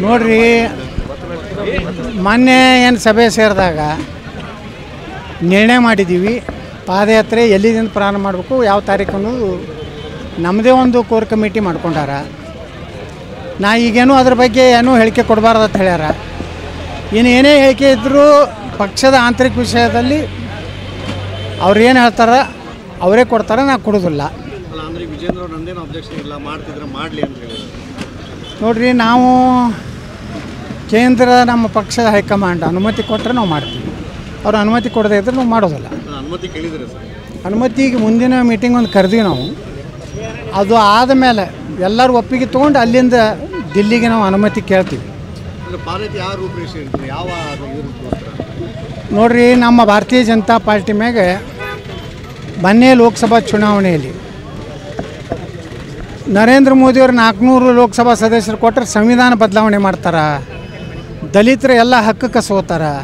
ನೋಡ್ರಿ, ಮೊನ್ನೆ ಏನು ಸಭೆ ಸೇರಿದಾಗ ನಿರ್ಣಯ ಮಾಡಿದ್ದೀವಿ, ಪಾದಯಾತ್ರೆ ಎಲ್ಲಿಂದ ಪ್ರಾರಂಭ ಮಾಡಬೇಕು, ಯಾವ ತಾರೀಕು ಅನ್ನೋದು ನಮ್ಮದೇ ಒಂದು ಕೋರ್ ಕಮಿಟಿ ಮಾಡ್ಕೊಂಡಾರ. ನಾ ಈಗೇನು ಅದ್ರ ಬಗ್ಗೆ ಏನೂ ಹೇಳಿಕೆ ಕೊಡಬಾರ್ದು ಅಂತ ಹೇಳ್ಯಾರ. ಇನ್ನು ಏನೇ ಹೇಳಿಕೆ ಇದ್ದರೂ ಪಕ್ಷದ ಆಂತರಿಕ ವಿಷಯದಲ್ಲಿ ಅವ್ರು ಏನು ಹೇಳ್ತಾರೆ ಅವರೇ ಕೊಡ್ತಾರೆ, ನಾ ಕೊಡೋದಿಲ್ಲ. ನೋಡ್ರಿ, ನಾವು ಕೇಂದ್ರ ನಮ್ಮ ಪಕ್ಷದ ಹೈಕಮಾಂಡ್ ಅನುಮತಿ ಕೊಟ್ಟರೆ ನಾವು ಮಾಡ್ತೀವಿ, ಅವ್ರು ಅನುಮತಿ ಕೊಡದೇ ಇದ್ರೆ ನಾವು ಮಾಡೋದಿಲ್ಲ. ಅನುಮತಿಗೆ ಮುಂದಿನ ಮೀಟಿಂಗ್ ಒಂದು ಕರೆದ್ವಿ ನಾವು. ಅದು ಆದಮೇಲೆ ಎಲ್ಲರೂ ಒಪ್ಪಿಗೆ ತೊಗೊಂಡು ಅಲ್ಲಿಂದ ದಿಲ್ಲಿಗೆ ನಾವು ಅನುಮತಿ ಕೇಳ್ತೀವಿ. ನೋಡ್ರಿ, ನಮ್ಮ ಭಾರತೀಯ ಜನತಾ ಪಾರ್ಟಿ ಮ್ಯಾಗೆ ಮೊನ್ನೆ ಲೋಕಸಭಾ ಚುನಾವಣೆಯಲ್ಲಿ ನರೇಂದ್ರ ಮೋದಿಯವರು 400 ಲೋಕಸಭಾ ಸದಸ್ಯರು ಕೊಟ್ಟರೆ ಸಂವಿಧಾನ ಬದಲಾವಣೆ ಮಾಡ್ತಾರೆ, ದಲಿತರ ಎಲ್ಲ ಹಕ್ಕು ಕಸೋತಾರೆ,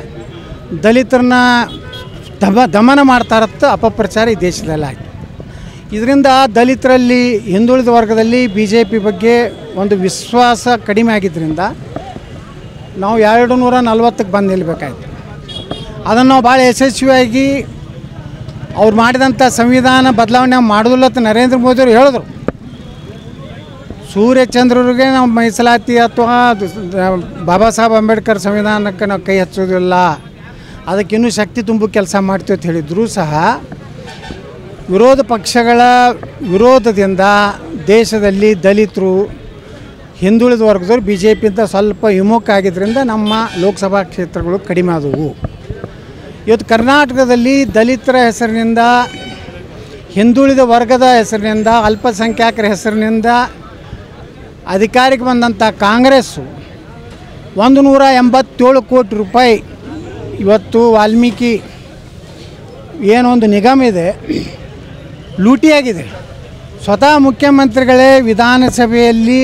ದಲಿತರನ್ನ ದಮನ ಮಾಡ್ತಾರತ್ತ ಅಪಪ್ರಚಾರ ಈ ದೇಶದಲ್ಲಿ ಆಯಿತು. ಇದರಿಂದ ದಲಿತರಲ್ಲಿ, ಹಿಂದುಳಿದ ವರ್ಗದಲ್ಲಿ ಬಿ ಜೆ ಪಿ ಬಗ್ಗೆ ಒಂದು ವಿಶ್ವಾಸ ಕಡಿಮೆ ಆಗಿದ್ದರಿಂದ ನಾವು 240ಕ್ಕೆ ಬಂದು ನಿಲ್ಲಬೇಕಾಯ್ತು. ಅದನ್ನು ನಾವು ಭಾಳ ಯಶಸ್ವಿಯಾಗಿ ಅವ್ರು ಮಾಡಿದಂಥ ಸಂವಿಧಾನ ಬದಲಾವಣೆ ಮಾಡೋದಿಲ್ಲ ಅಂತ ನರೇಂದ್ರ ಮೋದಿಯವರು ಹೇಳಿದ್ರು. ಸೂರ್ಯಚಂದ್ರರಿಗೆ ನಾವು ಮೀಸಲಾತಿ ಅಥವಾ ಬಾಬಾ ಸಾಹೇಬ್ ಅಂಬೇಡ್ಕರ್ ಸಂವಿಧಾನಕ್ಕೆ ನಾವು ಕೈ ಹಚ್ಚೋದಿಲ್ಲ, ಅದಕ್ಕಿನ್ನೂ ಶಕ್ತಿ ತುಂಬು ಕೆಲಸ ಮಾಡ್ತೀವಿ ಅಂತ ಹೇಳಿದ್ರು ಸಹ ವಿರೋಧ ಪಕ್ಷಗಳ ವಿರೋಧದಿಂದ ದೇಶದಲ್ಲಿ ದಲಿತರು, ಹಿಂದುಳಿದ ವರ್ಗದವರು ಬಿ ಜೆ ಪಿಯಿಂದ ಸ್ವಲ್ಪ ವಿಮುಖ ಆಗಿದ್ದರಿಂದ ನಮ್ಮ ಲೋಕಸಭಾ ಕ್ಷೇತ್ರಗಳು ಕಡಿಮೆ ಆದವು. ಇವತ್ತು ಕರ್ನಾಟಕದಲ್ಲಿ ದಲಿತರ ಹೆಸರಿನಿಂದ, ಹಿಂದುಳಿದ ವರ್ಗದ ಹೆಸರಿನಿಂದ, ಅಲ್ಪಸಂಖ್ಯಾತರ ಹೆಸರಿನಿಂದ ಅಧಿಕಾರಕ್ಕೆ ಬಂದಂಥ ಕಾಂಗ್ರೆಸ್ಸು 187 ಕೋಟಿ ರೂಪಾಯಿ ಇವತ್ತು ವಾಲ್ಮೀಕಿ ಏನೊಂದು ನಿಗಮ ಇದೆ ಲೂಟಿಯಾಗಿದೆ. ಸ್ವತಃ ಮುಖ್ಯಮಂತ್ರಿಗಳೇ ವಿಧಾನಸಭೆಯಲ್ಲಿ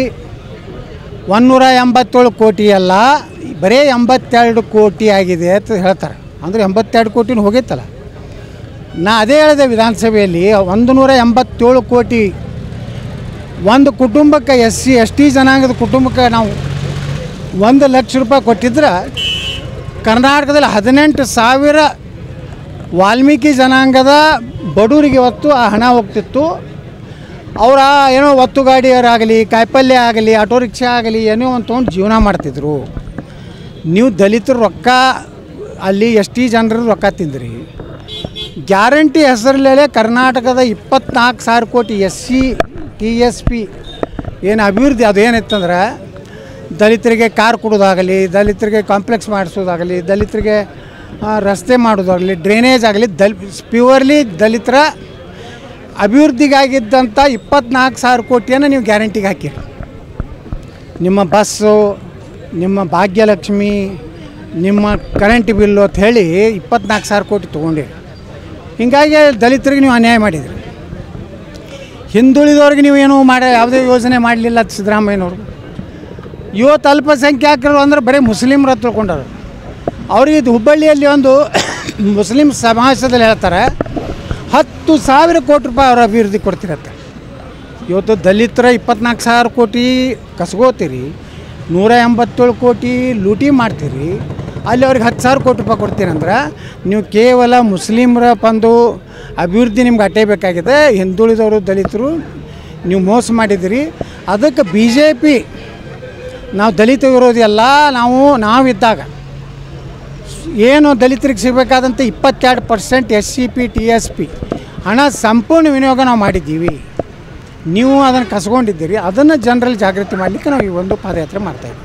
187 ಕೋಟಿ ಅಲ್ಲ, ಬರೀ 82 ಕೋಟಿ ಆಗಿದೆ ಅಂತ ಹೇಳ್ತಾರೆ. ಅಂದರೆ 82 ಕೋಟಿನೂ ಹೋಗಿತ್ತಲ್ಲ. ನಾ ಅದೇ ಹೇಳಿದೆ ವಿಧಾನಸಭೆಯಲ್ಲಿ, 187 ಕೋಟಿ ಒಂದು ಕುಟುಂಬಕ್ಕೆ SC/ST ಜನಾಂಗದ ಕುಟುಂಬಕ್ಕೆ ನಾವು 1 ಲಕ್ಷ ರೂಪಾಯಿ ಕೊಟ್ಟಿದ್ರೆ ಕರ್ನಾಟಕದಲ್ಲಿ 18,000 ವಾಲ್ಮೀಕಿ ಜನಾಂಗದ ಬಡವರಿಗೆ ಇವತ್ತು ಆ ಹಣ ಹೋಗ್ತಿತ್ತು. ಅವರ ಏನೋ ಒತ್ತು ಗಾಡಿಯವರಾಗಲಿ, ಕಾಯಿಪಲ್ಯ ಆಗಲಿ, ಆಟೋ ರಿಕ್ಷಾ ಆಗಲಿ, ಏನೋ ಒಂದು ತೊಗೊಂಡು ಜೀವನ ಮಾಡ್ತಿದ್ರು. ನೀವು ದಲಿತರು ರೊಕ್ಕ ಅಲ್ಲಿ ST ಜನರು ರೊಕ್ಕ ತಿಂದ್ರಿ. ಗ್ಯಾರಂಟಿ ಹೆಸರಲ್ಲೇ ಕರ್ನಾಟಕದ 24,000 ಕೋಟಿ SC TSP ಏನು ಅಭಿವೃದ್ಧಿ ಅದು ಏನಿತ್ತಂದ್ರೆ ದಲಿತರಿಗೆ ಕಾರ್ ಕೊಡೋದಾಗಲಿ, ದಲಿತರಿಗೆ ಕಾಂಪ್ಲೆಕ್ಸ್ ಮಾಡಿಸೋದಾಗಲಿ, ದಲಿತರಿಗೆ ರಸ್ತೆ ಮಾಡೋದಾಗಲಿ, ಡ್ರೈನೇಜ್ ಆಗಲಿ, ಪ್ಯೂರ್ಲಿ ದಲಿತರ ಅಭಿವೃದ್ಧಿಗಾಗಿದ್ದಂಥ 24,000 ಕೋಟಿಯನ್ನು ನೀವು ಗ್ಯಾರಂಟಿಗೆ ಹಾಕಿರಿ. ನಿಮ್ಮ ಬಸ್ಸು, ನಿಮ್ಮ ಭಾಗ್ಯಲಕ್ಷ್ಮಿ, ನಿಮ್ಮ ಕರೆಂಟ್ ಬಿಲ್ಲು ಅಂತ ಹೇಳಿ 24,000 ಕೋಟಿ ತೊಗೊಂಡಿರಿ. ಹೀಗಾಗಿ ದಲಿತರಿಗೆ ನೀವು ಅನ್ಯಾಯ ಮಾಡಿದ್ರಿ. ಹಿಂದುಳಿದವ್ರಿಗೆ ನೀವು ಏನೂ ಯಾವುದೇ ಯೋಜನೆ ಮಾಡಲಿಲ್ಲ ಸಿದ್ದರಾಮಯ್ಯನವರು. ಇವತ್ತು ಅಲ್ಪಸಂಖ್ಯಾತರು ಅಂದರೆ ಬರೀ ಮುಸ್ಲಿಮ್ರು ತಿಳ್ಕೊಂಡರು. ಅವ್ರಿಗೆ ಇದು ಹುಬ್ಬಳ್ಳಿಯಲ್ಲಿ ಒಂದು ಮುಸ್ಲಿಂ ಸಮಾವೇಶದಲ್ಲಿ ಹೇಳ್ತಾರೆ 10,000 ಕೋಟಿ ರೂಪಾಯಿ ಅವ್ರ ಅಭಿವೃದ್ಧಿ ಕೊಡ್ತಿರತ್ತೆ. ಇವತ್ತು ದಲಿತರ 24,000 ಕೋಟಿ ಕಸ್ಕೋತೀರಿ, 187 ಕೋಟಿ ಲೂಟಿ ಮಾಡ್ತೀರಿ, ಅಲ್ಲಿ ಅವ್ರಿಗೆ 10,000 ಕೋಟಿ ರೂಪಾಯಿ ಕೊಡ್ತೀರಂದ್ರೆ ನೀವು ಕೇವಲ ಮುಸ್ಲಿಮರ ಬಂದು ಅಭಿವೃದ್ಧಿ ನಿಮ್ಗೆ ಅಟ್ಟೇ ಬೇಕಾಗಿದೆ. ಹಿಂದುಳಿದವರು ದಲಿತರು ನೀವು ಮೋಸ ಮಾಡಿದಿರಿ. ಅದಕ್ಕೆ BJP ನಾವು ದಲಿತ ವಿರೋಧಿ ಅಲ್ಲ, ನಾವಿದ್ದಾಗ ಏನು ದಲಿತರಿಗೆ ಸಿಗಬೇಕಾದಂಥ 22% SCP TSP ಹಣ ಸಂಪೂರ್ಣ ವಿನಿಯೋಗ ನಾವು ಮಾಡಿದ್ದೀವಿ. ನೀವು ಅದನ್ನು ಕಸ್ಕೊಂಡಿದ್ದೀರಿ. ಅದನ್ನು ಜನರಲ್ಲಿ ಜಾಗೃತಿ ಮಾಡಲಿಕ್ಕೆ ನಾವು ಈ ಒಂದು ಪಾದಯಾತ್ರೆ ಮಾಡ್ತಾಯಿದ್ದೀವಿ.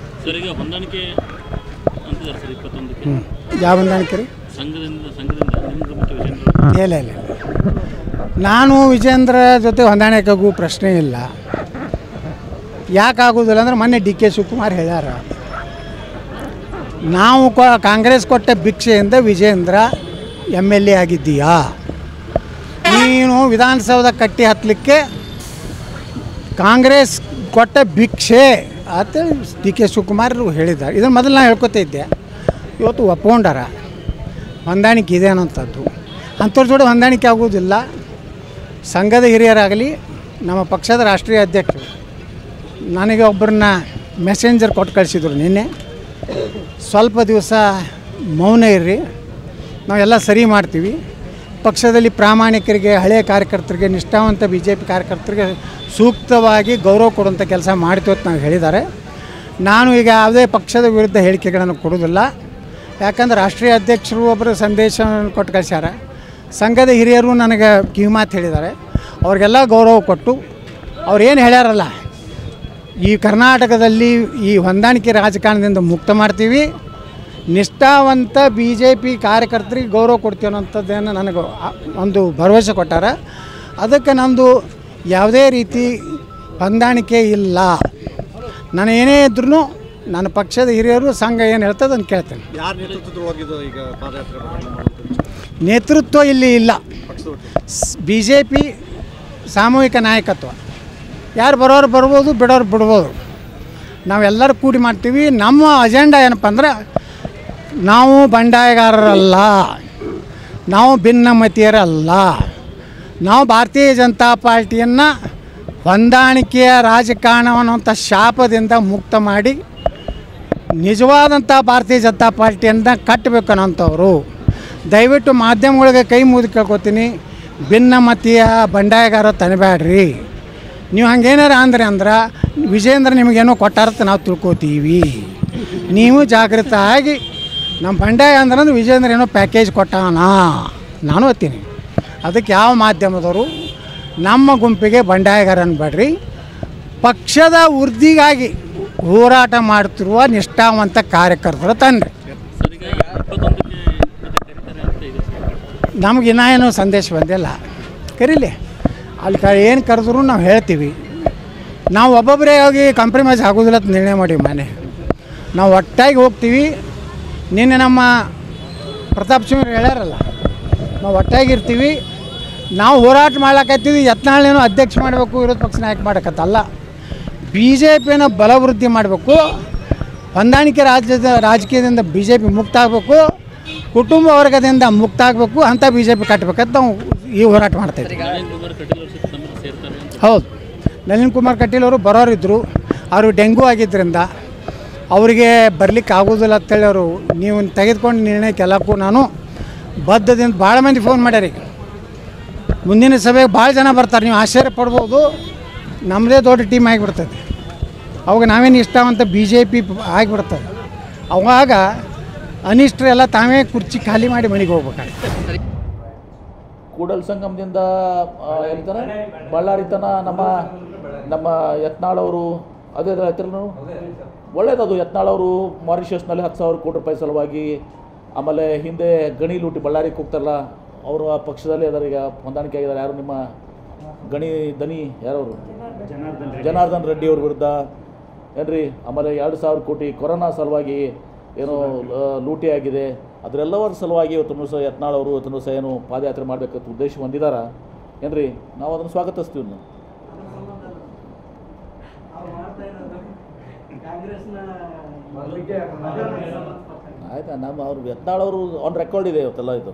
ಯಾವ ಹೊಂದಾಣಿಕೆ ರೀ? ಇಲ್ಲ, ನಾನು ವಿಜೇಂದ್ರ ಜೊತೆ ಹೊಂದಾಣಿಕೆಗೂ ಪ್ರಶ್ನೆ ಇಲ್ಲ. ಯಾಕೆ ಆಗೋದಿಲ್ಲ ಅಂದರೆ ಮೊನ್ನೆ DK ಶಿವಕುಮಾರ್ ಹೇಳ್ಯಾರ, ನಾವು ಕಾಂಗ್ರೆಸ್ ಕೊಟ್ಟ ಭಿಕ್ಷೆಯಿಂದ ವಿಜೇಂದ್ರ MLA ಆಗಿದ್ದೀಯಾ, ನೀನು ವಿಧಾನಸೌಧ ಕಟ್ಟಿ ಹತ್ತಲಿಕ್ಕೆ ಕಾಂಗ್ರೆಸ್ ಕೊಟ್ಟ ಭಿಕ್ಷೆ ಅಂತೇಳಿ DK ಶಿವಕುಮಾರ್ ಹೇಳಿದ್ದಾರೆ. ಇದನ್ನು ಮೊದಲು ನಾನು ಹೇಳ್ಕೊತಾ ಇದ್ದೆ, ಇವತ್ತು ಒಪ್ಕೊಂಡಾರ. ಹೊಂದಾಣಿಕೆ ಇದೆ ಅನ್ನೋಂಥದ್ದು. ಅಂಥವ್ರ ಜೋಡಿ ಹೊಂದಾಣಿಕೆ ಆಗೋದಿಲ್ಲ. ಸಂಘದ ಹಿರಿಯರಾಗಲಿ, ನಮ್ಮ ಪಕ್ಷದ ರಾಷ್ಟ್ರೀಯ ಅಧ್ಯಕ್ಷರು ನನಗೆ ಒಬ್ಬರನ್ನ ಮೆಸೆಂಜರ್ ಕೊಟ್ಟು ಕಳಿಸಿದ್ರು ನಿನ್ನೆ. ಸ್ವಲ್ಪ ದಿವಸ ಮೌನ ಇರ್ರಿ, ನಾವೆಲ್ಲ ಸರಿ ಮಾಡ್ತೀವಿ. ಪಕ್ಷದಲ್ಲಿ ಪ್ರಾಮಾಣಿಕರಿಗೆ, ಹಳೆಯ ಕಾರ್ಯಕರ್ತರಿಗೆ, ನಿಷ್ಠಾವಂತ BJP ಕಾರ್ಯಕರ್ತರಿಗೆ ಸೂಕ್ತವಾಗಿ ಗೌರವ ಕೊಡುವಂಥ ಕೆಲಸ ಮಾಡ್ತೀವಿ ಅಂತ ನಾವು ಹೇಳಿದ್ದಾರೆ. ನಾನು ಈಗ ಯಾವುದೇ ಪಕ್ಷದ ವಿರುದ್ಧ ಹೇಳಿಕೆಗಳನ್ನು ಕೊಡೋದಿಲ್ಲ. ಯಾಕಂದ್ರೆ ರಾಷ್ಟ್ರೀಯ ಅಧ್ಯಕ್ಷರು ಒಬ್ಬರು ಸಂದೇಶವನ್ನು ಕೊಟ್ಟು ಕಳಿಸ್ಯಾರ. ಸಂಘದ ಹಿರಿಯರು ನನಗೆ ಕಿವಿಮಾತು ಹೇಳಿದ್ದಾರೆ. ಅವ್ರಿಗೆಲ್ಲ ಗೌರವ ಕೊಟ್ಟು ಅವ್ರು ಏನು ಹೇಳ್ಯಾರಲ್ಲ, ಈ ಕರ್ನಾಟಕದಲ್ಲಿ ಈ ಹೊಂದಾಣಿಕೆ ರಾಜಕಾರಣದಿಂದ ಮುಕ್ತ ಮಾಡ್ತೀವಿ, ನಿಷ್ಠಾವಂತ BJP ಕಾರ್ಯಕರ್ತರಿಗೆ ಗೌರವ ಕೊಡ್ತೀವಿ ಅನ್ನೋಂಥದ್ದೇನು ನನಗೆ ಒಂದು ಭರವಸೆ ಕೊಟ್ಟಾರ. ಅದಕ್ಕೆ ನಂದು ಯಾವುದೇ ರೀತಿ ಹೊಂದಾಣಿಕೆ ಇಲ್ಲ. ನಾನು ಏನೇ ಇದ್ರೂ ನನ್ನ ಪಕ್ಷದ ಹಿರಿಯರು ಸಂಘ ಏನು ಹೇಳ್ತದೆ ಅದನ್ನು ಕೇಳ್ತೇನೆ. ಯಾರು ನೇತೃತ್ವದೊಳಗಿದ್ದು ಈಗ ಪಾದಯಾತ್ರೆ ನೇತೃತ್ವ ಇಲ್ಲಿ ಇಲ್ಲ. BJP ಸಾಮೂಹಿಕ ನಾಯಕತ್ವ. ಯಾರು ಬರೋರು ಬರ್ಬೋದು, ಬಿಡೋರು ಬಿಡ್ಬೋದು. ನಾವೆಲ್ಲರೂ ಕೂಡಿ ಮಾಡ್ತೀವಿ. ನಮ್ಮ ಅಜೆಂಡಾ ಏನಪ್ಪ ಅಂದ್ರೆ, ನಾವು ಬಂಡಾಯಗಾರರಲ್ಲ, ನಾವು ಭಿನ್ನಮತೀಯರಲ್ಲ. ನಾವು ಭಾರತೀಯ ಜನತಾ ಪಾರ್ಟಿಯನ್ನು ಹೊಂದಾಣಿಕೆಯ ರಾಜಕಾರಣವನ್ನುವಂಥ ಶಾಪದಿಂದ ಮುಕ್ತ ಮಾಡಿ ನಿಜವಾದಂಥ ಭಾರತೀಯ ಜನತಾ ಪಾರ್ಟಿಯನ್ನು ಕಟ್ಟಬೇಕು ಅನ್ನೋಂಥವ್ರು. ದಯವಿಟ್ಟು ಮಾಧ್ಯಮಗಳಿಗೆ ಕೈ ಮುಗಿದು ಕೇಳ್ಕೊತೀನಿ, ಭಿನ್ನಮತೀಯ ಬಂಡಾಯಗಾರ ತನಬೇಡ್ರಿ. ನೀವು ಹಂಗೇನಾರ ಅಂದ್ರೆ ವಿಜೇಂದ್ರ ನಿಮಗೇನೋ ಕೊಟ್ಟಾರತ್ತ ನಾವು ತಿಳ್ಕೊತೀವಿ. ನೀವು ಜಾಗೃತ ಆಗಿ ನಮ್ಮ ಬಂಡಾಯ ಅಂದ್ರೆ ವಿಜೇಂದ್ರ ಏನೋ ಪ್ಯಾಕೇಜ್ ಕೊಟ್ಟಾನ ನಾನು ಓದ್ತೀನಿ. ಅದಕ್ಕೆ ಯಾವ ಮಾಧ್ಯಮದವರು ನಮ್ಮ ಗುಂಪಿಗೆ ಬಂಡಾಯಗಾರ ಅನ್ಬೇಡ್ರಿ. ಪಕ್ಷದ ವೃದ್ಧಿಗಾಗಿ ಹೋರಾಟ ಮಾಡುತ್ತಿರುವ ನಿಷ್ಠಾವಂತ ಕಾರ್ಯಕರ್ತರು ತಂದ್ರಿ. ನಮ್ಗೆ ಇನ್ನೂ ಏನೂ ಸಂದೇಶ ಬಂದಿಲ್ಲ. ಕರೀಲಿ, ಅಲ್ಲಿ ಏನು ಕರೆದ್ರು ನಾವು ಹೇಳ್ತೀವಿ. ನಾವು ಒಬ್ಬೊಬ್ಬರೇ ಹೋಗಿ ಕಾಂಪ್ರಮೈಸ್ ಆಗೋದಿಲ್ಲ ಅಂತ ನಿರ್ಣಯ ಮಾಡಿ ಮನೆ ನಾವು ಒಟ್ಟಾಗಿ ಹೋಗ್ತೀವಿ. ನಿನ್ನೆ ನಮ್ಮ ಪ್ರತಾಪ್ ಸಿಂಗ್ ಹೇಳ್ಯಾರಲ್ಲ, ನಾವು ಒಟ್ಟಾಗಿರ್ತೀವಿ. ನಾವು ಹೋರಾಟ ಮಾಡ್ಲಕತ್ತೀವಿ. ಯತ್ನಾಳೇನೋ ಅಧ್ಯಕ್ಷ ಮಾಡಬೇಕು, ವಿರೋಧ ಪಕ್ಷ ನಾಯಕ ಮಾಡೋಕ್ಕತ್ತಲ್ಲ. BJPನ ಬಲವೃದ್ಧಿ ಮಾಡಬೇಕು. ಹೊಂದಾಣಿಕೆ ರಾಜಕೀಯದಿಂದ BJP ಮುಕ್ತ ಆಗಬೇಕು, ಕುಟುಂಬ ವರ್ಗದಿಂದ ಮುಕ್ತ ಆಗಬೇಕು. ಅಂಥ BJP ಕಟ್ಟಬೇಕಂತ ನಾವು ಈ ಹೋರಾಟ ಮಾಡ್ತಾಯಿದ್ವಿ. ಹೌದು, ನಳಿನ್ ಕುಮಾರ್ ಕಟೀಲ್ ಅವರು ಬರೋರಿದ್ದರು. ಅವರು ಡೆಂಗೂ ಆಗಿದ್ದರಿಂದ ಅವರಿಗೆ ಬರಲಿಕ್ಕೆ ಆಗೋದಿಲ್ಲ ಅಂತೇಳಿ ಅವರು ನೀವು ತೆಗೆದುಕೊಂಡು ನಿರ್ಣಯಕ್ಕೆಲ್ಲಕ್ಕೂ ನಾನು ಬದ್ಧದಿಂದ ಭಾಳ ಮಂದಿ ಫೋನ್ ಮಾಡ್ಯಾರ. ಈಗ ಮುಂದಿನ ಸಭೆಗೆ ಭಾಳ ಜನ ಬರ್ತಾರೆ. ನೀವು ಆಶ್ಚರ್ಯ ಪಡ್ಬೋದು, ನಮ್ಮದೇ ದೊಡ್ಡ ಟೀಮ್ ಆಗಿಬಿಡ್ತದೆ. ಅವಾಗ ನಾವೇನು ಇಷ್ಟವಂತ BJP ಆಗಿಬಿಡ್ತದೆ. ಅವಾಗ ಅನಿಷ್ಟರೆಲ್ಲ ತಾವೇ ಕುರ್ಚಿ ಖಾಲಿ ಮಾಡಿ ಮನೆಗೆ ಹೋಗ್ಬೇಕಾಗ್ತದೆ. ಕೂಡಲ್ ಸಂಗಮದಿಂದ ಹೇಳ್ತಾರೆ ಬಳ್ಳಾರಿ ತನ ನಮ್ಮ ಯತ್ನಾಳವರು ಅದೇ ಹೇಳ್ತಾರೆ ಒಳ್ಳೇದದು. ಯತ್ನಾಳವರು ಮಾರಿಷಸ್ನಲ್ಲಿ 10,000 ಕೋಟಿ ರೂಪಾಯಿ ಸಲುವಾಗಿ, ಆಮೇಲೆ ಹಿಂದೆ ಗಣಿ ಲೂಟಿ ಬಳ್ಳಾರಿಗೆ ಹೋಗ್ತಾರಲ್ಲ, ಅವರು ಆ ಪಕ್ಷದಲ್ಲಿ ಅದರ ಈಗ ಹೊಂದಾಣಿಕೆ ಆಗಿದ್ದಾರೆ. ಯಾರು ನಿಮ್ಮ ಗಣಿ ದನಿ ಯಾರವರು, ಜನಾರ್ದನ್ ರೆಡ್ಡಿ ಅವ್ರ ವಿರುದ್ಧ ಏನ್ರಿ. ಆಮೇಲೆ 2,000 ಕೋಟಿ ಕೊರೋನಾ ಸಲುವಾಗಿ ಏನೋ ಲೂಟಿ ಆಗಿದೆ. ಅದರೆಲ್ಲವರ ಸಲುವಾಗಿ ಇವತ್ತು ದಿವಸ ಯತ್ನಾಳ್ ಅವರು ಇವತ್ತು ದಿವಸ ಏನು ಪಾದಯಾತ್ರೆ ಮಾಡಬೇಕಂತ ಉದ್ದೇಶ ಹೊಂದಿದಾರ ಏನ್ರಿ. ನಾವು ಅದನ್ನು ಸ್ವಾಗತಿಸ್ತೀವಿ. ನಾವು ಆಯ್ತಾ, ನಮ್ಮ ಅವ್ರು ಯತ್ನಾಳ್ ಅವರು ಆನ್ ರೆಕಾರ್ಡ್ ಇದೆ ಇವತ್ತೆಲ್ಲ. ಇದು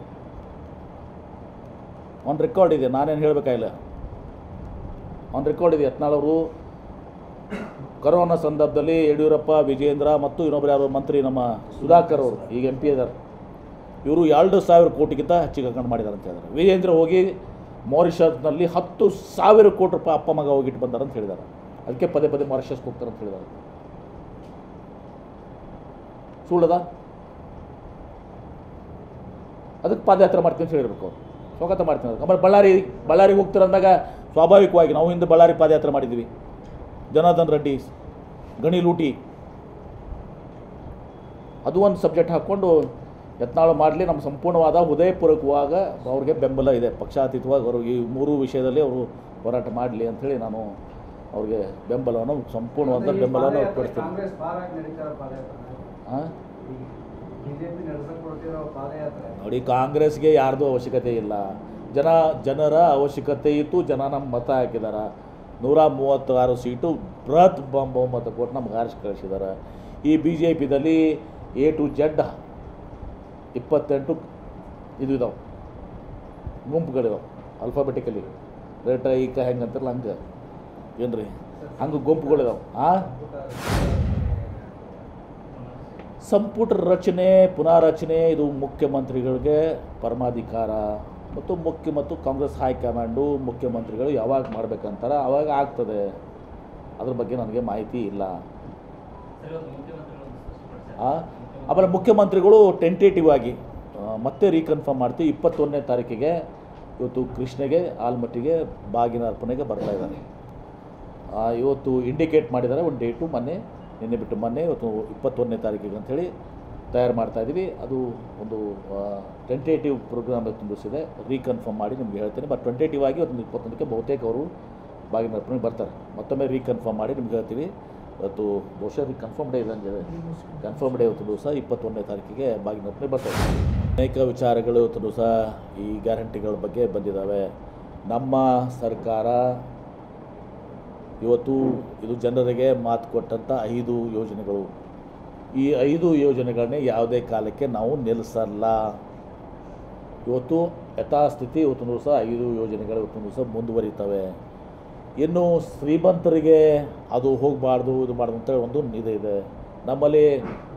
ಆನ್ ರೆಕಾರ್ಡ್ ಇದೆ, ನಾನೇನು ಹೇಳಬೇಕಾಗಿಲ್ಲ. ಆನ್ ರೆಕಾರ್ಡ್ ಇದೆ. ಯತ್ನಾಳ್ ಅವರು ಕೊರೋನಾ ಸಂದರ್ಭದಲ್ಲಿ ಯಡಿಯೂರಪ್ಪ, ವಿಜೇಂದ್ರ ಮತ್ತು ಇನ್ನೊಬ್ಬರು ಯಾರು ಮಂತ್ರಿ ನಮ್ಮ ಸುಧಾಕರ್ ಅವರು ಈಗ MP ಇದ್ದಾರೆ, ಇವರು 2,000 ಕೋಟಿಗಿಂತ ಹೆಚ್ಚಿಗೆ ಹಾಕೊಂಡು ಮಾಡಿದ್ದಾರೆ ಅಂತ ಹೇಳಿದ್ದಾರೆ. ವಿಜೇಂದ್ರ ಹೋಗಿ ಮಾರಿಷಸ್ನಲ್ಲಿ 10,000 ಕೋಟಿ ರೂಪಾಯಿ ಅಪ್ಪ ಮಗ ಹೋಗಿಟ್ಟು ಬಂದಾರೆ ಅಂತ ಹೇಳಿದ್ದಾರೆ. ಅದಕ್ಕೆ ಪದೇ ಪದೇ ಮಾರಿಷಸ್ಗೆ ಹೋಗ್ತಾರೆ ಅಂತ ಹೇಳಿದ್ದಾರೆ. ಸುಳ್ಳದ? ಅದಕ್ಕೆ ಪಾದಯಾತ್ರೆ ಮಾಡ್ತೀನಿ ಅಂತ ಹೇಳಿರ್ಬೇಕು ಅವ್ರು. ಸ್ವಾಗತ ಮಾಡ್ತೀನಿ. ಆಮೇಲೆ ಬಳ್ಳಾರಿಗೆ ಹೋಗ್ತಾರೆ ಅಂದಾಗ ಸ್ವಾಭಾವಿಕವಾಗಿ ನಾವು ಹಿಂದೆ ಬಳ್ಳಾರಿ ಪಾದಯಾತ್ರೆ ಮಾಡಿದ್ವಿ. ಜನಾರ್ದನ್ ರೆಡ್ಡಿ ಗಣಿ ಲೂಟಿ ಅದು ಒಂದು ಸಬ್ಜೆಕ್ಟ್ ಹಾಕ್ಕೊಂಡು ಯತ್ನಾಳ್ ಮಾಡಲಿ. ನಮ್ಮ ಸಂಪೂರ್ಣವಾದ ಹೃದಯಪೂರ್ವಕವಾಗ ಅವ್ರಿಗೆ ಬೆಂಬಲ ಇದೆ. ಪಕ್ಷಾತೀತವಾಗಿ ಅವರು ಈ 3 ವಿಷಯದಲ್ಲಿ ಅವರು ಹೋರಾಟ ಮಾಡಲಿ ಅಂಥೇಳಿ ನಾನು ಅವ್ರಿಗೆ ಬೆಂಬಲವನ್ನು, ಸಂಪೂರ್ಣವಾದ ಬೆಂಬಲವನ್ನು ಕೊಡ್ತೀನಿ. ಹಾಂ ನೋಡಿ, ಕಾಂಗ್ರೆಸ್ಗೆ ಯಾರ್ದು ಅವಶ್ಯಕತೆ ಇಲ್ಲ. ಜನರ ಅವಶ್ಯಕತೆ ಇತ್ತು. ಜನ ನಮ್ಮ ಮತ ಹಾಕಿದಾರ. 136 ಸೀಟು ಬೃಹತ್ ಬಹುಮತ ಕೊಟ್ಟು ನಮ್ಗೆ ಆರಿಸಿ ಕಳಿಸಿದ್ದಾರೆ. ಈ BJPದಲ್ಲಿ A to Z 28 ಇದು ಇದಾವೆ, ಗುಂಪುಗಳಿದಾವೆ. ಅಲ್ಫಾಬೆಟಿಕಲಿ ರೇಟ ಈಕ ಹೆಂಗೆ ಅಂತಾರಲ್ಲ ಹಂಗೆ ಏನ್ರಿ, ಹಂಗೆ ಗುಂಪುಗಳಿದಾವೆ. ಸಂಪುಟ ರಚನೆ ಪುನಾರಚನೆ ಇದು ಮುಖ್ಯಮಂತ್ರಿಗಳಿಗೆ ಪರಮಾಧಿಕಾರ ಮತ್ತು ಮತ್ತು ಕಾಂಗ್ರೆಸ್ ಹೈಕಮಾಂಡು ಮುಖ್ಯಮಂತ್ರಿಗಳು ಯಾವಾಗ ಮಾಡಬೇಕಂತಾರೆ ಆವಾಗ ಆಗ್ತದೆ. ಅದ್ರ ಬಗ್ಗೆ ನನಗೆ ಮಾಹಿತಿ ಇಲ್ಲ. ಆಮೇಲೆ ಮುಖ್ಯಮಂತ್ರಿಗಳು ಟೆಂಟೇಟಿವ್ ಆಗಿ ಮತ್ತೆ ರೀಕನ್ಫರ್ಮ್ ಮಾಡ್ತೀವಿ 21ನೇ ತಾರೀಕಿಗೆ ಇವತ್ತು ಕೃಷ್ಣಗೆ ಆಲ್ಮಟ್ಟಿಗೆ ಬಾಗಿನ ಅರ್ಪಣೆಗೆ ಬರ್ತಾ ಇದ್ದಾರೆ. ಇವತ್ತು ಇಂಡಿಕೇಟ್ ಮಾಡಿದ್ದಾರೆ ಒಂದು ಡೇಟು, ನಿನ್ನೆ ಬಿಟ್ಟು ಮೊನ್ನೆ ಇವತ್ತು 21ನೇ ತಾರೀಕಿಗೆ ಅಂಥೇಳಿ ತಯಾರು ಮಾಡ್ತಾಯಿದ್ದೀವಿ. ಅದು ಒಂದು ಟೆಂಟೇಟಿವ್ ಪ್ರೋಗ್ರಾಮ್ ತುಂಬಿಸಿದೆ, ರೀಕನ್ಫರ್ಮ್ ಮಾಡಿ ನಿಮ್ಗೆ ಹೇಳ್ತೀನಿ. ಬಟ್ ಟೆಂಟೇಟಿವ್ ಆಗಿ ಒಂದು 21ಕ್ಕೆ ಬಹುತೇಕ ಅವರು ಬಾಗಿನ ಅರ್ಪಣೆಗೆ ಬರ್ತಾರೆ. ಮತ್ತೊಮ್ಮೆ ರೀಕನ್ಫರ್ಮ್ ಮಾಡಿ ನಿಮ್ಗೆ ಹೇಳ್ತೀವಿ. ಇವತ್ತು ಬಹುಶಃ ಕನ್ಫರ್ಮ್ ಡೇ ಇದ್ದಂಗೆ ಕನ್ಫರ್ಮ್ ಡೇ ಇವತ್ತು ದಿವಸ 21ನೇ ತಾರೀಕಿಗೆ ಬಾಗಿನ ಅರ್ಪಣೆ ಬರ್ತಾರೆ. ಅನೇಕ ವಿಚಾರಗಳು ಇವತ್ತು ದಿವಸ ಈ ಗ್ಯಾರಂಟಿಗಳ ಬಗ್ಗೆ ಬಂದಿದ್ದಾವೆ. ನಮ್ಮ ಸರ್ಕಾರ ಇವತ್ತು ಇದು ಜನರಿಗೆ ಮಾತು ಕೊಟ್ಟಂಥ 5 ಯೋಜನೆಗಳು, ಈ 5 ಯೋಜನೆಗಳನ್ನೇ ಯಾವುದೇ ಕಾಲಕ್ಕೆ ನಾವು ನಿಲ್ಲಿಸಲ್ಲ. ಇವತ್ತು ಯಥಾಸ್ಥಿತಿ ಇವತ್ತು ದಿವಸ 5 ಯೋಜನೆಗಳು ಇವತ್ತು ದಿವಸ ಮುಂದುವರಿತವೆ. ಇನ್ನು ಶ್ರೀಮಂತರಿಗೆ ಅದು ಹೋಗಬಾರ್ದು ಇದು ಮಾಡೋದು ಅಂತೇಳಿ ಒಂದು ಇದೆ. ನಮ್ಮಲ್ಲಿ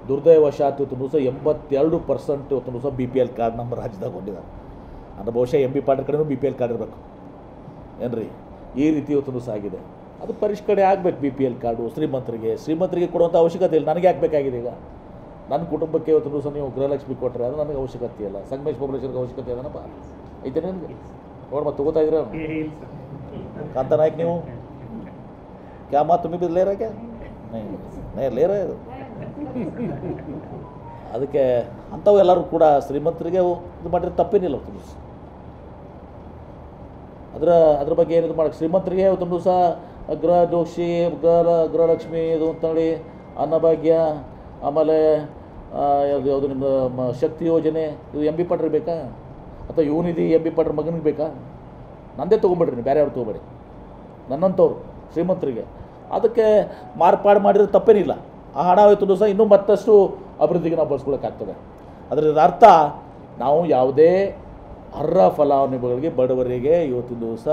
ದುರ್ದೈವಶಾತ್ ಇವತ್ತು ದಿವಸ 82% ಇವತ್ತು ದಿವಸ BPL ಕಾರ್ಡ್ ನಮ್ಮ ರಾಜ್ಯದಾಗ ಹೊಂದಿದ್ದಾರೆ. ಅಂದರೆ ಬಹುಶಃ MB ಪಾಟೀಲ್ ಕಡೆಯೂ BPL ಕಾರ್ಡ್ ಇರಬೇಕು ಏನ್ರಿ. ಈ ರೀತಿ ಇವತ್ತು ದಿವಸ ಆಗಿದೆ. ಅದು ಪರಿಷ್ಕರಣೆ ಆಗಬೇಕು. BPL ಕಾರ್ಡು ಶ್ರೀಮಂತರಿಗೆ ಕೊಡುವಂಥ ಅವಶ್ಯಕತೆ ಇಲ್ಲ. ನನಗೆ ಆಗಬೇಕಾಗಿದೆ. ಈಗ ನನ್ನ ಕುಟುಂಬಕ್ಕೆ ಇವತ್ತು ದಿವಸ ನೀವು ಗೃಹಲಕ್ಷ್ಮಿ ಕೊಟ್ಟರೆ ಅದು ನನಗೆ ಅವಶ್ಯಕತೆ ಇಲ್ಲ. ಸಂಗಮೇಶ್ ಪಬ್ಲಿಷರ್ಗೆ ಅವಶ್ಯಕತೆ ಇದೆನಪ್ಪ ಐತೆ ನಿನಗೆ ನೋಡಿ ಮತ್ತೆ ತೊಗೋತಾ ಇದ್ರೆ ಕಾಂತ ನಾಯಕ್ ನೀವು ಕ್ಯಾ ಮಾತು तुम्हें भी ले रहा क्या नहीं ले रहे. ಅದಕ್ಕೆ ಅಂಥವು ಎಲ್ಲರೂ ಕೂಡ ಶ್ರೀಮಂತರಿಗೆ ಇದು ಮಾಡಿದ್ರೆ ತಪ್ಪೇನಿಲ್ಲ. ಒಂದು ದಿವಸ ಅದ್ರ ಬಗ್ಗೆ ಏನಿದು ಮಾಡೋಕ್ಕೆ ಶ್ರೀಮಂತರಿಗೆ ಒಂದು ದಿವಸ ಗೃಹದೋಷಿ ಗೃಹಲಕ್ಷ್ಮಿ ಇದು ಅಂತೇಳಿ ಅನ್ನಭಾಗ್ಯ, ಆಮೇಲೆ ಯಾವುದು ನಿಮ್ಮ ಶಕ್ತಿ ಯೋಜನೆ, ಇದು MB ಪಾಟೀಲ್ ಬೇಕಾ ಅಥವಾ ಯುವನಿಧಿ MB ಪಾಟೀಲ್ ಮಗನಿಗೆ ಬೇಕಾ? ನಂದೇ ತೊಗೊಂಬಿಡ್ರಿ, ನೀವು ಬೇರೆ ಅವ್ರು ತೊಗೊಬೇಡಿ. ನನ್ನಂಥವ್ರು ಶ್ರೀಮಂತರಿಗೆ ಅದಕ್ಕೆ ಮಾರ್ಪಾಡು ಮಾಡಿದ್ರೆ ತಪ್ಪೇನಿಲ್ಲ. ಆ ಹಣ ಇವತ್ತು ದಿವಸ ಇನ್ನೂ ಮತ್ತಷ್ಟು ಅಭಿವೃದ್ಧಿಗೆ ನಾವು ಬಳಸ್ಕೊಳ್ಳೋಕ್ಕಾಗ್ತದೆ. ಅದರ ಅರ್ಥ ನಾವು ಯಾವುದೇ ಅರ್ಹ ಫಲಾನುಭವಿಗಳಿಗೆ ಬಡವರಿಗೆ ಇವತ್ತಿನ ದಿವಸ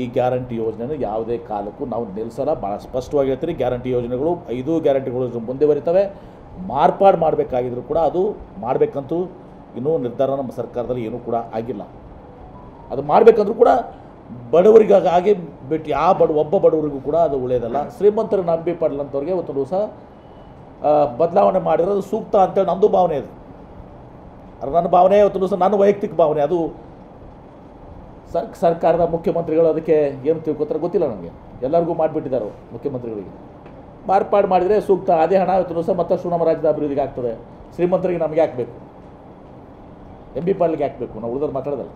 ಈ ಗ್ಯಾರಂಟಿ ಯೋಜನೆಯನ್ನು ಯಾವುದೇ ಕಾಲಕ್ಕೂ ನಾವು ನಿಲ್ಲಿಸಲ್ಲ. ಭಾಳ ಸ್ಪಷ್ಟವಾಗಿ ಹೇಳ್ತೀರಿ. ಗ್ಯಾರಂಟಿ ಯೋಜನೆಗಳು 5 ಗ್ಯಾರಂಟಿಗಳು ಮುಂದುವರಿತವೆ. ಮಾರ್ಪಾಡು ಮಾಡಬೇಕಾಗಿದ್ರು ಕೂಡ ಅದು ಮಾಡಬೇಕಂತೂ ಇನ್ನೂ ನಿರ್ಧಾರ ನಮ್ಮ ಸರ್ಕಾರದಲ್ಲಿ ಏನೂ ಕೂಡ ಆಗಿಲ್ಲ. ಅದು ಮಾಡಬೇಕಂದ್ರೂ ಕೂಡ ಬಡವರಿಗಾಗಿ ಬಿಟ್ಟು ಒಬ್ಬ ಬಡವರಿಗೂ ಕೂಡ ಅದು ಒಳ್ಳೆಯದಲ್ಲ. ಶ್ರೀಮಂತರ MB ಪಾಟೀಲ್ ಅಂತವ್ರಿಗೆ ಇವತ್ತು ದಿವಸ ಬದಲಾವಣೆ ಮಾಡಿರೋದು ಸೂಕ್ತ ಅಂತೇಳಿ ನಂದು ಭಾವನೆ ಇದೆ. ಅದು ನನ್ನ ಭಾವನೆ, ಇವತ್ತು ದಿವಸ ನನ್ನ ವೈಯಕ್ತಿಕ ಭಾವನೆ. ಅದು ಸರ್ಕಾರದ ಮುಖ್ಯಮಂತ್ರಿಗಳು ಅದಕ್ಕೆ ಏನು ತಿಳ್ಕೊತಾರೆ ಗೊತ್ತಿಲ್ಲ ನನಗೆ. ಎಲ್ಲರಿಗೂ ಮಾಡಿಬಿಟ್ಟಿದ್ದಾರೆ ಮುಖ್ಯಮಂತ್ರಿಗಳಿಗೆ. ಮಾರ್ಪಾಡು ಮಾಡಿದರೆ ಸೂಕ್ತ. ಅದೇ ಹಣ ಇವತ್ತು ದಿವಸ ಮತ್ತಷ್ಟು ನಮ್ಮ ರಾಜ್ಯದ ಅಭಿವೃದ್ಧಿಗೆ ಆಗ್ತದೆ. ಶ್ರೀಮಂತರಿಗೆ ನಮಗೆ ಹಾಕಬೇಕು, MB ಪಾಟೀಲ್ಗೆ ಹಾಕಬೇಕು. ನಾವು ಉಳಿದವ್ರು ಮಾತಾಡೋದಲ್ಲ.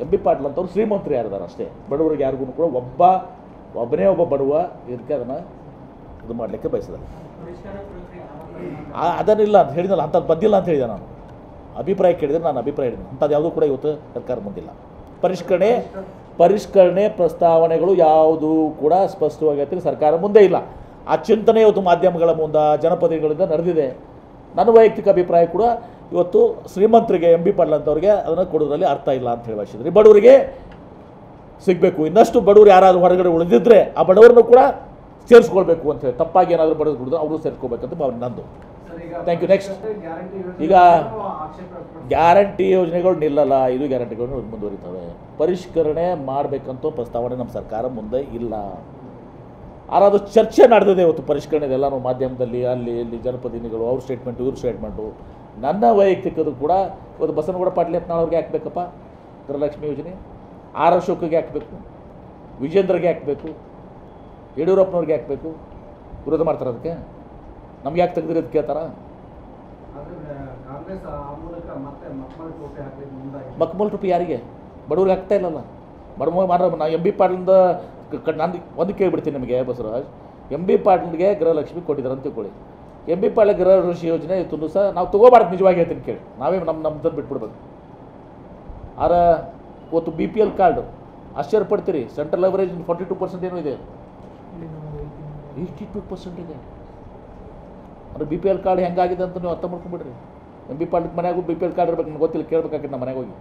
MB ಪಾಟೀಲ್ ಅಂತವ್ರು ಶ್ರೀಮಂತರು ಯಾರಿದ್ದಾರೆ ಅಷ್ಟೇ. ಬಡವರಿಗೆ ಯಾರಿಗೂ ಕೂಡ ಒಬ್ಬನೇ ಒಬ್ಬ ಬಡವ ಇದಕ್ಕೆ ಅದನ್ನು ಇದು ಮಾಡಲಿಕ್ಕೆ ಬಯಸಿದ. ಅದನ್ನಿಲ್ಲ ಅಂತ ಹೇಳಿದಲ್ಲ, ಅಂಥದ್ದು ಬಂದಿಲ್ಲ ಅಂತ ಹೇಳಿದೆ ನಾನು. ಅಭಿಪ್ರಾಯ ಕೇಳಿದರೆ ನಾನು ಅಭಿಪ್ರಾಯ ಹೇಳಿದೆ. ಅಂಥದ್ದು ಯಾವುದೂ ಕೂಡ ಇವತ್ತು ಸರ್ಕಾರ ಮುಂದಿಲ್ಲ. ಪರಿಷ್ಕರಣೆ ಪ್ರಸ್ತಾವನೆಗಳು ಯಾವುದೂ ಕೂಡ ಸ್ಪಷ್ಟವಾಗಿ ಸರ್ಕಾರ ಮುಂದೆ ಇಲ್ಲ. ಆ ಚಿಂತನೆ ಇವತ್ತು ಮಾಧ್ಯಮಗಳ ಮುಂದೆ ಜನಪ್ರತಿನಿಧಿಗಳಿಂದ ನಡೆದಿದೆ. ನನ್ನ ವೈಯಕ್ತಿಕ ಅಭಿಪ್ರಾಯ ಕೂಡ ಇವತ್ತು ಶ್ರೀಮಂತರಿಗೆ MB ಪಾಟೀಲ್ ಅಂತವ್ರಿಗೆ ಅದನ್ನು ಕೊಡೋದ್ರಲ್ಲಿ ಅರ್ಥ ಇಲ್ಲ ಅಂತ ಹೇಳಿ ಭಾಷಿದ್ರಿ. ಬಡವರಿಗೆ ಸಿಗಬೇಕು. ಇನ್ನಷ್ಟು ಬಡವರು ಯಾರಾದರೂ ಹೊರಗಡೆ ಉಳಿದಿದ್ದರೆ ಆ ಬಡವರನ್ನು ಕೂಡ ಸೇರಿಸ್ಕೊಳ್ಬೇಕು ಅಂತ ಹೇಳಿ. ತಪ್ಪಾಗಿ ಏನಾದರೂ ಬಡವರು ಬಿಡಿದ್ರೆ ಅವರು ಸೇರ್ಕೋಬೇಕಂತ ಭಾವನೆ ನಂದು. Thank you. ನೆಕ್ಸ್ಟ್, ಈಗ ಗ್ಯಾರಂಟಿ ಯೋಜನೆಗಳು ನಿಲ್ಲಲ್ಲ, 5 ಗ್ಯಾರಂಟಿಗಳು ಮುಂದುವರಿತವೆ. ಪರಿಷ್ಕರಣೆ ಮಾಡಬೇಕಂತ ಪ್ರಸ್ತಾವನೆ ನಮ್ಮ ಸರ್ಕಾರ ಮುಂದೆ ಇಲ್ಲ. ಆರಾದರೂ ಚರ್ಚೆ ನಡೆದಿದೆ ಇವತ್ತು ಪರಿಷ್ಕರಣೆ ಎಲ್ಲನೂ ಮಾಧ್ಯಮದಲ್ಲಿ, ಅಲ್ಲಿ ಇಲ್ಲಿ ಜನಪ್ರತಿನಿಧಿಗಳು ಅವ್ರ ಸ್ಟೇಟ್ಮೆಂಟು ಇವ್ರ ಸ್ಟೇಟ್ಮೆಂಟು. ನನ್ನ ವೈಯಕ್ತಿಕದು ಕೂಡ ಇವತ್ತು ಬಸನಗೌಡ ಪಾಟೀಲ್ ಯತ್ನಾಳವ್ರಿಗೆ ಹಾಕಬೇಕಪ್ಪ ಗೃಹಲಕ್ಷ್ಮಿ ಯೋಜನೆ, ಆರ್ ಅಶೋಕ್ಗೆ ಹಾಕಬೇಕು, ವಿಜೇಂದ್ರಗೆ ಹಾಕಬೇಕು, ಯಡಿಯೂರಪ್ಪನವ್ರಿಗೆ ಹಾಕಬೇಕು. ವಿರೋಧ ಮಾಡ್ತಾರೆ ಅದಕ್ಕೆ. ನಮ್ಗೆ ಯಾಕೆ ತೆಗೆದಿರಿ ಅಂತ ಕೇಳ್ತಾರ. ಮಕ್ಮಲ್ ರೂಪಿ ಯಾರಿಗೆ? ಬಡವ್ರಿಗೆ ಆಗ್ತಾ ಇಲ್ಲಲ್ಲ. ನಾ MB ಪಾಟೀಲಿಂದ ನಾನು ಒಂದು ಕೇಳಿಬಿಡ್ತೀನಿ ನಿಮಗೆ ಬಸವರಾಜ್. MB ಪಾಟೀಲ್ಗೆ ಗೃಹಲಕ್ಷ್ಮಿ ಕೊಟ್ಟಿದ್ದಾರೆ ಅಂತ ತಿಳ್ಕೊಳ್ಳಿ. MB ಪಾಟೀಲ್ ಗೃಹಲಕ್ಷ್ಮಿ ಯೋಜನೆ ಇವತ್ತು ಸಹ ನಾವು ತೊಗೋಬಾರ್ದು. ನಿಜವಾಗಿ ಹೇಳ್ತೀನಿ ಕೇಳಿ, ನಾವೇ ನಮ್ಮದನ್ನು ಬಿಟ್ಬಿಡ್ಬೇಕು. ಇವತ್ತು BPL ಕಾರ್ಡು ಆಶ್ಚರ್ಯ ಪಡ್ತೀರಿ. ಸೆಂಟ್ರಲ್ ಅವರೇಜ್ 42% ಏನೋ ಇದೆ, 82% ಇದೆ. ಅಂದರೆ BPL ಕಾರ್ಡ್ ಹೆಂಗಾಗಿದೆ ಅಂತ ನೀವು ಅರ್ಥ ಮಾಡ್ಕೊಂಡ್ಬಿಡ್ರಿ. MB ಪಾಟೀಲ್ ಮನೆಯಾಗೂ BPL ಕಾರ್ಡ್ ಇರ್ಬೇಕು. ನನಗೆ ಗೊತ್ತಿಲ್ಲ, ಕೇಳಬೇಕಾಗಿತ್ತು ನಮ್ಮ ಮನೆಗೆ ಹೋಗಿ.